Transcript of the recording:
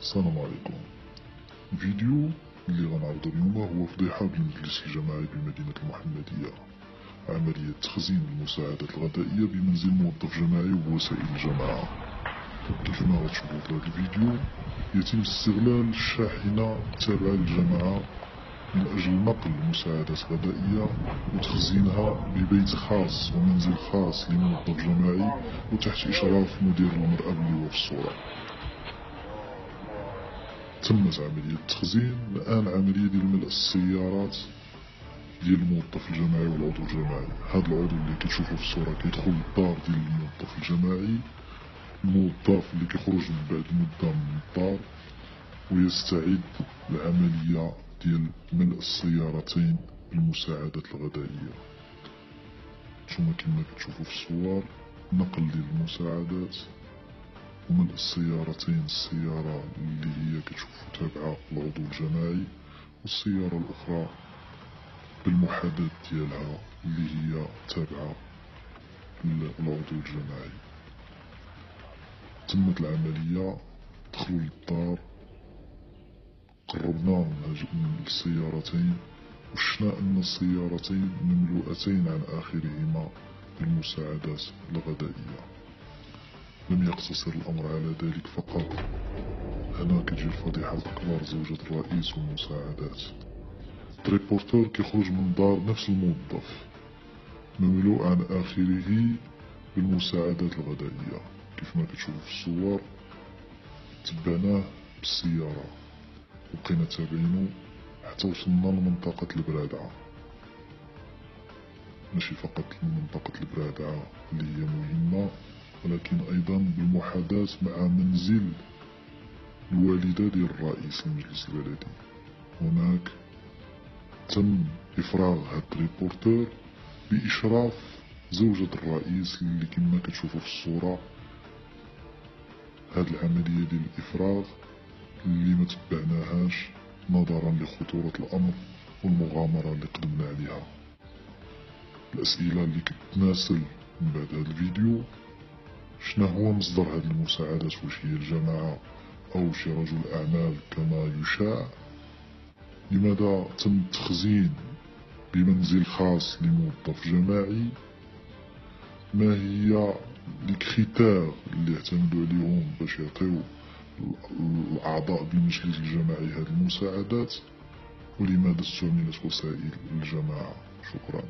السلام عليكم. الفيديو اللي غنعرضو اليوم هو فضيحة بالمجلس الجماعي بمدينة المحمدية. عملية تخزين المساعدات الغذائية بمنزل موظف جماعي وبوسائل الجماعة. كيف ما غتشوفو في هذا الفيديو، يتم استغلال الشاحنة التابعة للجماعة من أجل نقل المساعدات الغذائية وتخزينها ببيت خاص ومنزل خاص لموظف جماعي وتحت إشراف مدير المرأة اللي هو في الصورة. تمت عملية التخزين. الآن عملية ديال ملء السيارات ديال الموظف الجماعي والعضو الجماعي. هاد العضو اللي كتشوفو في الصورة كيدخل للدار ديال الموظف الجماعي، الموظف اللي كيخرج من بعد مدة من الدار ويستعد العملية ديال ملء السيارتين بالمساعدات الغذائية. نتوما كما كتشوفو في الصور نقل ديال المساعدات وملء السيارتين، السيارة اللي هي كتشوفو تابعة للعضو الجماعي والسيارة الأخرى بالمحاذاة ديالها اللي هي تابعة للعضو الجماعي. تمت العملية، دخلوا للدار، قربنا من السيارتين وشفنا أن السيارتين مملوءتين عن آخرهما بالمساعدات الغذائية. لم يقتصر الأمر على ذلك فقط، هنا كتجي الفضيحة الأكبر: زوجة الرئيس والمساعدات. الريبورتور كيخرج من دار نفس الموظف مملوء عن آخره بالمساعدات الغذائية. كيف ما كتشوفوا في الصور تبعناه بالسيارة وبقينا تابعينو حتى وصلنا لمنطقة البرادعة. ماشي فقط لمنطقة البرادعة اللي هي مهمة، ولكن أيضا بالمحاذاة مع منزل الوالدة ديال رئيس المجلس البلدي. هناك تم إفراغ هاد الريبورتور بإشراف زوجة الرئيس اللي كما كتشوفوا في الصورة. هاد العملية ديال الإفراغ اللي ما تبعناهاش نظرا لخطورة الأمر والمغامرة اللي قدمنا عليها. الأسئلة اللي كتناسل من بعد هاد الفيديو: شنو هو مصدر هاد المساعدات؟ واش هي الجماعة أو شي رجل أعمال كما يشاع؟ لماذا تم التخزين بمنزل خاص لموظف جماعي؟ ما هي الكريتير اللي اعتمدوا عليهم باش يعطيو الأعضاء بالمجلس الجماعي هاد المساعدات؟ ولماذا استعملت وسائل الجماعة؟ شكرا.